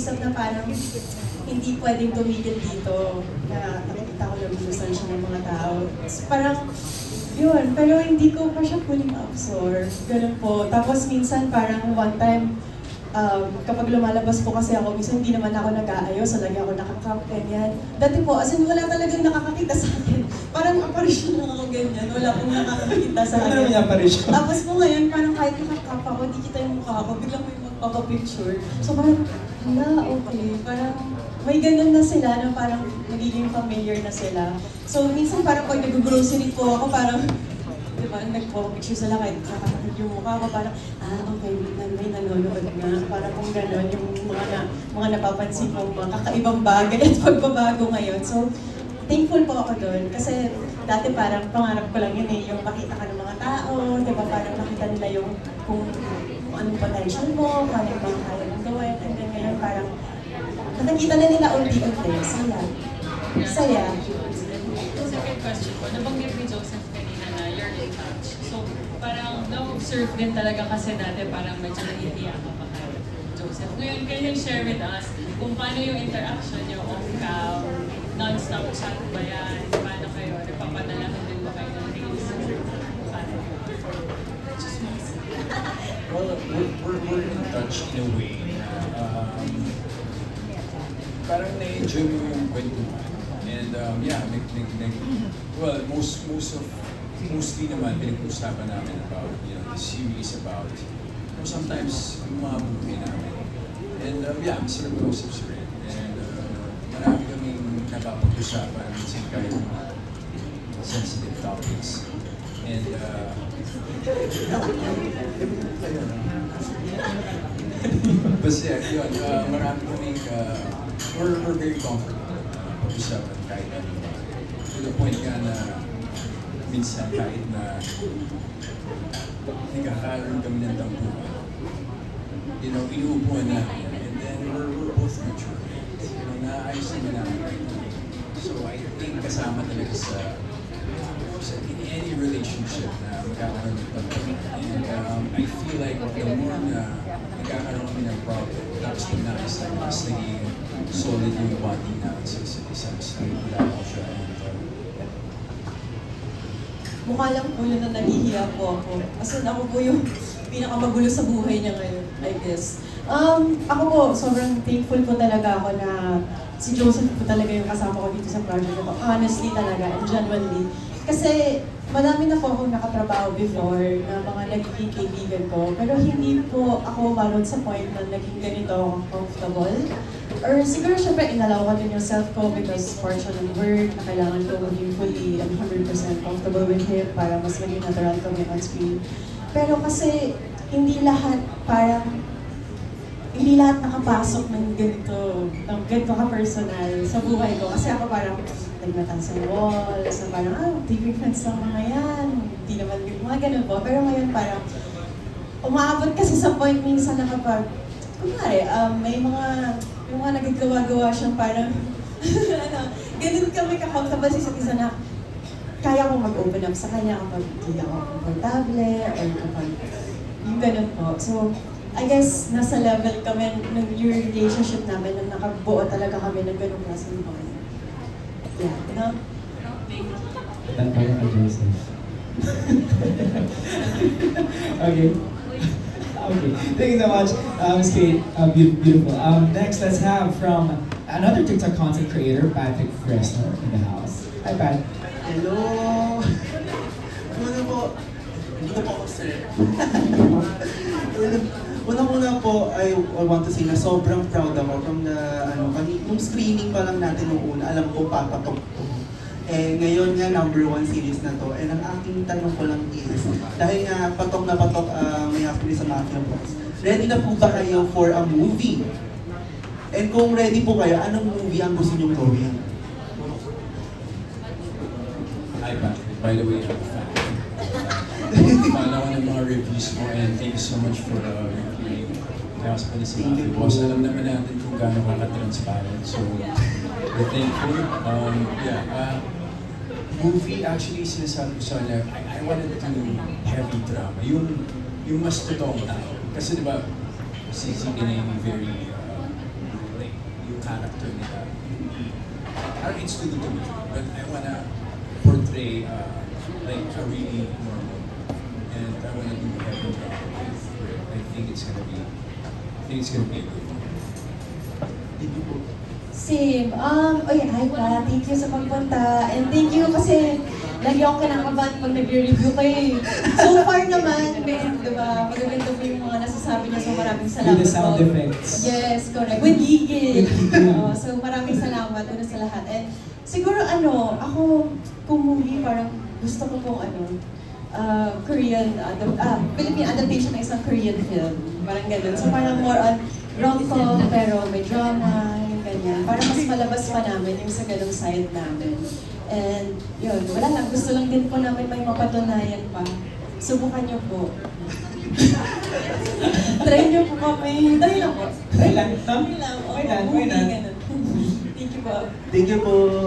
nag-iisip na parang hindi pwedeng tumigil dito na nakikita ko nagugustuhan siya ng mga tao. Parang, yun, pero hindi ko pa siya fully absorb. Ganun po. Tapos minsan parang one time, kapag lumalabas po kasi ako, minsan hindi naman ako nag-aayos, so lagi ako nakakap, ganyan. Dati po, as in wala talagang nakakakita sa akin. Parang apparition lang ako ganyan, wala pong nakakakita sa Ano akin. naman yung apparition? Tapos po ngayon, parang kahit nakakap ako, di kita yung mukha ko, biglang may magpapapicture. So parang, hala, okay, parang may ganun na sila na parang nagiging familiar na sila. So minsan parang pag nag-grocery po ako, parang di ba, nagpo-picture sila kahit nakakakit yung mukha ko, parang, okay, may nanonood nga. Parang kung gano'n, yung mga napapansin ko, mga kakaibang bagay at pagbabago ngayon. So, thankful po ako doon. Kasi dati parang pangarap ko lang yun eh, yung makita ka ng mga tao, di ba, parang makita nila yung kung anong potential mo, kung ano yung mga kaya mong gawin. And then ngayon parang, nakikita na nila unti-unti. Saya. Second question po, nabanggit ni Joseph kanina na you're in touch. So, parang na-observe din talaga kasi dati parang medyo nahihiya ka pa kay Joseph. Ngayon, can you share with us kung paano yung interaction niyo off-cam, non-stop chat ba yan? Paano kayo? Nagpapadala din ba kayo ng reels? Paano? Well, we're in touch in a way na parang na-enjoy mo yung kwentuhan. And yeah, mostly naman pinag-usapan namin about, the series about, sometimes yung mga buhay namin. And yeah, Mr. Joseph rin. And marami kaming napapag-usapan minsan kahit mga sensitive topics. And basta yun, marami kaming, we're very comfortable pag-usapan kahit ano. To the point nga na minsan kahit na nagkakaroon kami ng tampuhan, inuupuan namin, and then we're both mature. Naayos naman namin right now. So I think kasama talaga sa in any relationship na magkakaroon ng tampuhan. And I feel like the more na nagkakaroon kami ng problem, tapos pag nakis na mas naging solid yung bonding namin sa isa't isa, mas nagkakilala ko siya. Mukha lang po yun na nahihiya po ako. Kasi ako po yung pinakamagulo sa buhay niya ngayon, I guess. Ako po, sobrang thankful po talaga ako na si Joseph po talaga yung kasama ko dito sa project na to. Honestly talaga, and genuinely. Kasi madami na po akong nakatrabaho before na mga nagiging kaibigan ko. Pero hindi po ako maroon sa point na naging ganito ako comfortable. Or siguro syempre inalaw ko din yung self ko because portion ng work na kailangan ko maging fully and 100% comfortable with him para mas maging natural kami on screen. Pero kasi hindi lahat nakapasok ng ganito ka-personal sa buhay ko. Kasi ako parang nagmatang sa wall, so parang, TV friends lang mga yan, hindi naman mga ganun po. Pero ngayon parang, umaabot kasi sa point minsan na kapag, kunwari, may mga nagagawa-gawa siyang parang, ganun kami ka-comfortable sa isa't isa na kaya kong mag-open up sa kanya kapag hindi ako komportable or kapag yung ganun po. So, I guess nasa level kami ng your relationship namin na nakabuo talaga kami ng ganung klaseng bond. Yeah, Thank you. Tan tayo kay Joseph. Okay. Okay. Thank you so much, Ms. Kate. Beautiful. Next, let's have from another TikTok content creator, Patrick Fresno, in the house. Hi, Pat. Hello! Una po, dito po ako sir. Unang-una po, I want to say na sobrang proud ako from the, nung screening pa lang natin nung una, alam ko papatok ko. Eh, ngayon nga, #1 series na to. And ang aking tanong ko lang is, dahil nga patok na patok may actually sa Mafia Box, ready na po ba kayo for a movie? And kung ready po kayo, anong movie ang gusto nyo gawin? Hi, Patrick. By the way, I'm a fan. Fan ako ng mga reviews mo, and thank you so much for reviewing. Kaya sa pala sa mga boss, alam naman natin kung gaano ka-transparent. So, we're thankful. Movie, actually, sinasabi ko sana, I wanted to heavy drama. Yung mas totoong tao. Kasi diba, si Ginay very character nila. Parang it's too good to be true. But I wanna portray like a really normal. And I wanna do everything with it. I think it's gonna be a good one. Thank you po. Same. Oy, hi pa. Thank you sa pagpunta. And thank you kasi lagi ako kinakabahan pag nag-review kayo eh. So far naman, di ba, magaganda po yung mga nasasabi niya. So maraming salamat With the sound po. effects. Yes, correct. With gigil. With gigil. So maraming salamat una sa lahat. And siguro ako, kung movie, parang gusto ko pong Philippine adaptation ng isang Korean film. Parang ganun. So parang more on rom-com, pero may drama, yung ganyan. Para mas malabas pa namin yung sa ganung side namin. And yun, wala lang. Gusto lang din po namin may mapatunayan pa. Subukan niyo po. Try niyo po kami. Try lang po. Try lang, no? Try lang. Why not? Oo, Why not? ganun. Thank you po. Thank you po.